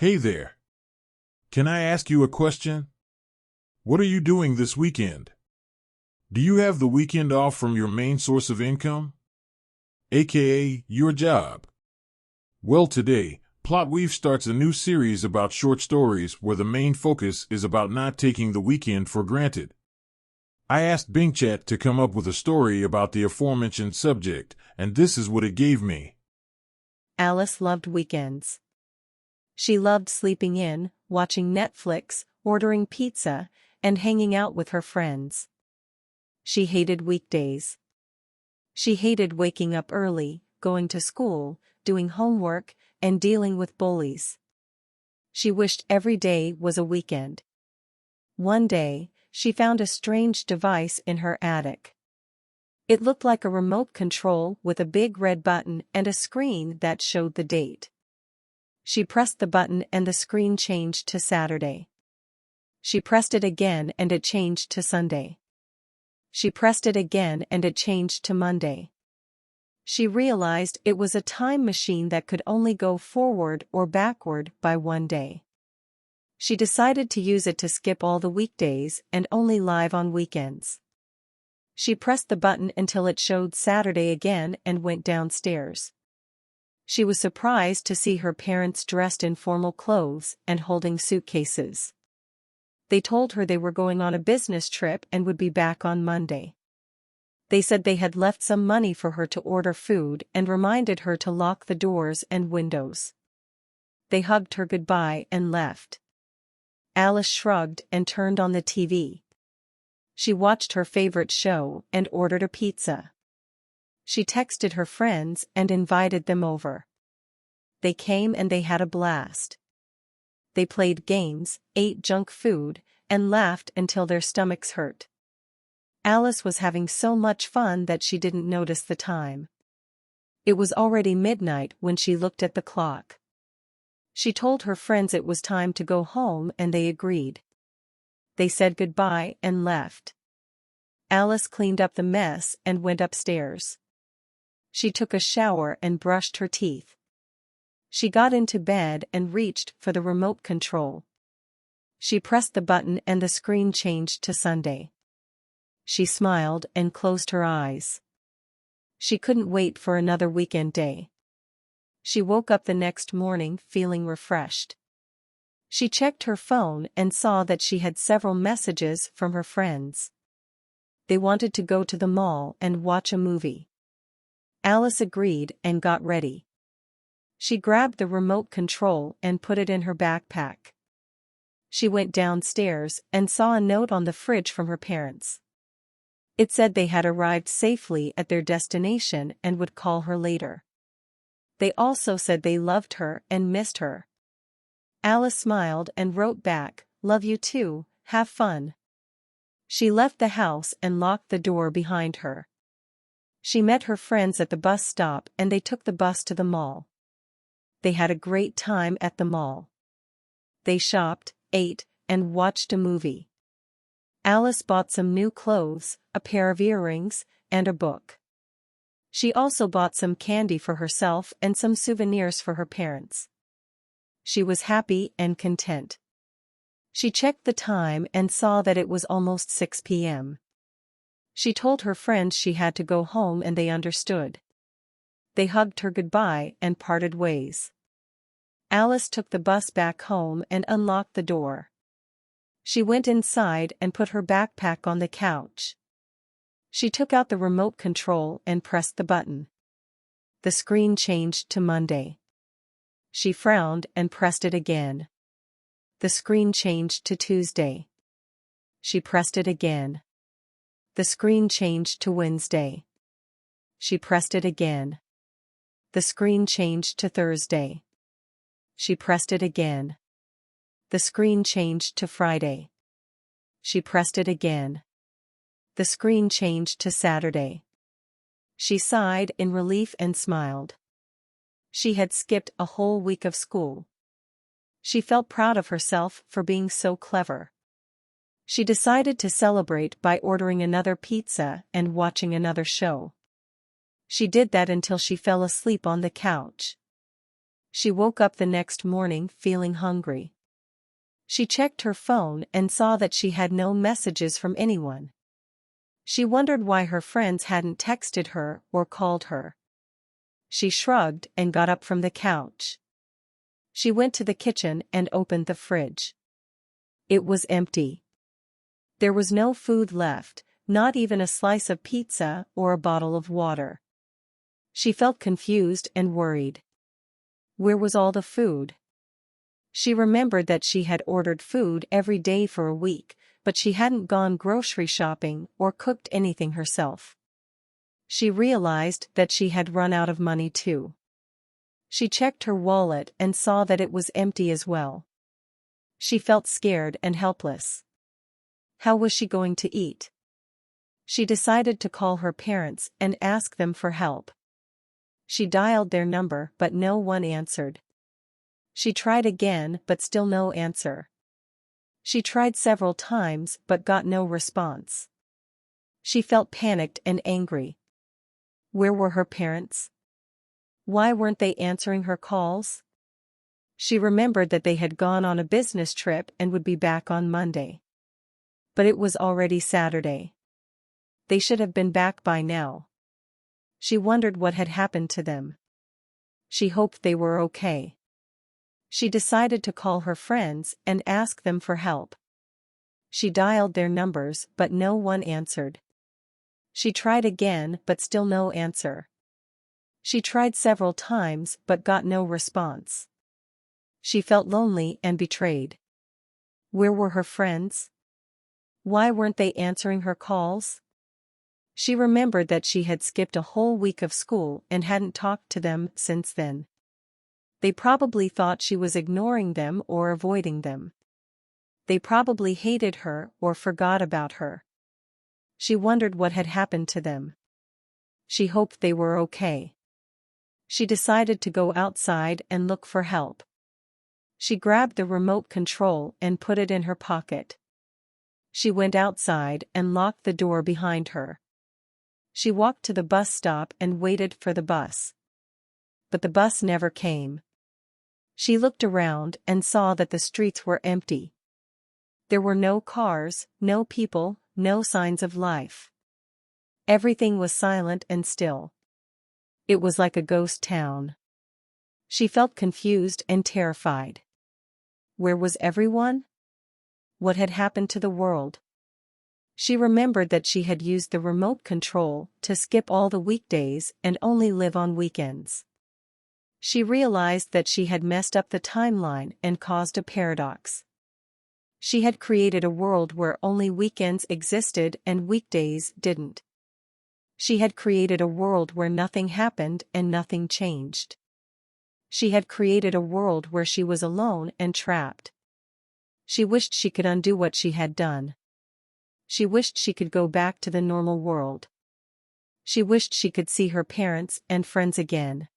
Hey there. Can I ask you a question? What are you doing this weekend? Do you have the weekend off from your main source of income? AKA, your job. Well, today, Plot Weave starts a new series about short stories where the main focus is about not taking the weekend for granted. I asked Bing Chat to come up with a story about the aforementioned subject, and this is what it gave me. Alice loved weekends. She loved sleeping in, watching Netflix, ordering pizza, and hanging out with her friends. She hated weekdays. She hated waking up early, going to school, doing homework, and dealing with bullies. She wished every day was a weekend. One day, she found a strange device in her attic. It looked like a remote control with a big red button and a screen that showed the date. She pressed the button and the screen changed to Saturday. She pressed it again and it changed to Sunday. She pressed it again and it changed to Monday. She realized it was a time machine that could only go forward or backward by one day. She decided to use it to skip all the weekdays and only live on weekends. She pressed the button until it showed Saturday again and went downstairs. She was surprised to see her parents dressed in formal clothes and holding suitcases. They told her they were going on a business trip and would be back on Monday. They said they had left some money for her to order food and reminded her to lock the doors and windows. They hugged her goodbye and left. Alice shrugged and turned on the TV. She watched her favorite show and ordered a pizza. She texted her friends and invited them over. They came and they had a blast. They played games, ate junk food, and laughed until their stomachs hurt. Alice was having so much fun that she didn't notice the time. It was already midnight when she looked at the clock. She told her friends it was time to go home and they agreed. They said goodbye and left. Alice cleaned up the mess and went upstairs. She took a shower and brushed her teeth. She got into bed and reached for the remote control. She pressed the button and the screen changed to Sunday. She smiled and closed her eyes. She couldn't wait for another weekend day. She woke up the next morning feeling refreshed. She checked her phone and saw that she had several messages from her friends. They wanted to go to the mall and watch a movie. Alice agreed and got ready. She grabbed the remote control and put it in her backpack. She went downstairs and saw a note on the fridge from her parents. It said they had arrived safely at their destination and would call her later. They also said they loved her and missed her. Alice smiled and wrote back, "Love you too, have fun." She left the house and locked the door behind her. She met her friends at the bus stop and they took the bus to the mall. They had a great time at the mall. They shopped, ate, and watched a movie. Alice bought some new clothes, a pair of earrings, and a book. She also bought some candy for herself and some souvenirs for her parents. She was happy and content. She checked the time and saw that it was almost 6 p.m. She told her friends she had to go home and they understood. They hugged her goodbye and parted ways. Alice took the bus back home and unlocked the door. She went inside and put her backpack on the couch. She took out the remote control and pressed the button. The screen changed to Monday. She frowned and pressed it again. The screen changed to Tuesday. She pressed it again. The screen changed to Wednesday. She pressed it again. The screen changed to Thursday. She pressed it again. The screen changed to Friday. She pressed it again. The screen changed to Saturday. She sighed in relief and smiled. She had skipped a whole week of school. She felt proud of herself for being so clever. She decided to celebrate by ordering another pizza and watching another show. She did that until she fell asleep on the couch. She woke up the next morning feeling hungry. She checked her phone and saw that she had no messages from anyone. She wondered why her friends hadn't texted her or called her. She shrugged and got up from the couch. She went to the kitchen and opened the fridge. It was empty. There was no food left, not even a slice of pizza or a bottle of water. She felt confused and worried. Where was all the food? She remembered that she had ordered food every day for a week, but she hadn't gone grocery shopping or cooked anything herself. She realized that she had run out of money too. She checked her wallet and saw that it was empty as well. She felt scared and helpless. How was she going to eat? She decided to call her parents and ask them for help. She dialed their number but no one answered. She tried again but still no answer. She tried several times but got no response. She felt panicked and angry. Where were her parents? Why weren't they answering her calls? She remembered that they had gone on a business trip and would be back on Monday. But it was already Saturday. They should have been back by now. She wondered what had happened to them. She hoped they were okay. She decided to call her friends and ask them for help. She dialed their numbers but no one answered. She tried again but still no answer. She tried several times but got no response. She felt lonely and betrayed. Where were her friends? Why weren't they answering her calls? She remembered that she had skipped a whole week of school and hadn't talked to them since then. They probably thought she was ignoring them or avoiding them. They probably hated her or forgot about her. She wondered what had happened to them. She hoped they were okay. She decided to go outside and look for help. She grabbed the remote control and put it in her pocket. She went outside and locked the door behind her. She walked to the bus stop and waited for the bus. But the bus never came. She looked around and saw that the streets were empty. There were no cars, no people, no signs of life. Everything was silent and still. It was like a ghost town. She felt confused and terrified. Where was everyone? What had happened to the world? She remembered that she had used the remote control to skip all the weekdays and only live on weekends. She realized that she had messed up the timeline and caused a paradox. She had created a world where only weekends existed and weekdays didn't. She had created a world where nothing happened and nothing changed. She had created a world where she was alone and trapped. She wished she could undo what she had done. She wished she could go back to the normal world. She wished she could see her parents and friends again.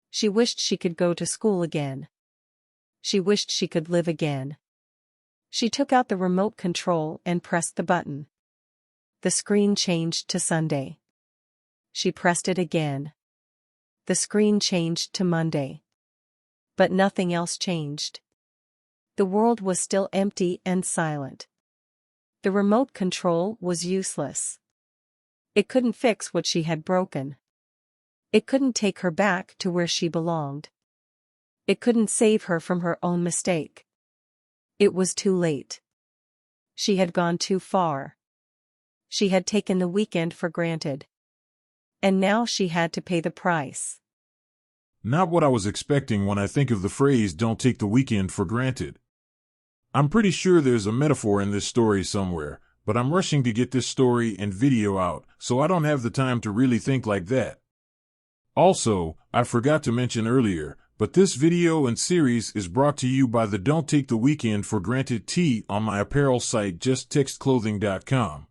She wished she could go to school again. She wished she could live again. She took out the remote control and pressed the button. The screen changed to Sunday. She pressed it again. The screen changed to Monday. But nothing else changed. The world was still empty and silent. The remote control was useless. It couldn't fix what she had broken. It couldn't take her back to where she belonged. It couldn't save her from her own mistake. It was too late. She had gone too far. She had taken the weekend for granted. And now she had to pay the price. Not what I was expecting when I think of the phrase "don't take the weekend for granted." I'm pretty sure there's a metaphor in this story somewhere, but I'm rushing to get this story and video out, so I don't have the time to really think like that. Also, I forgot to mention earlier, but this video and series is brought to you by the Don't Take the Weekend for Granted tee on my apparel site justtextclothing.com.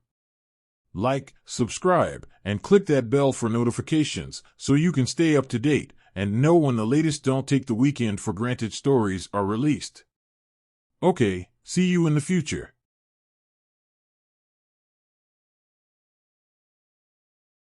Like, subscribe, and click that bell for notifications so you can stay up to date and know when the latest Don't Take the Weekend for Granted stories are released. Okay, see you in the future.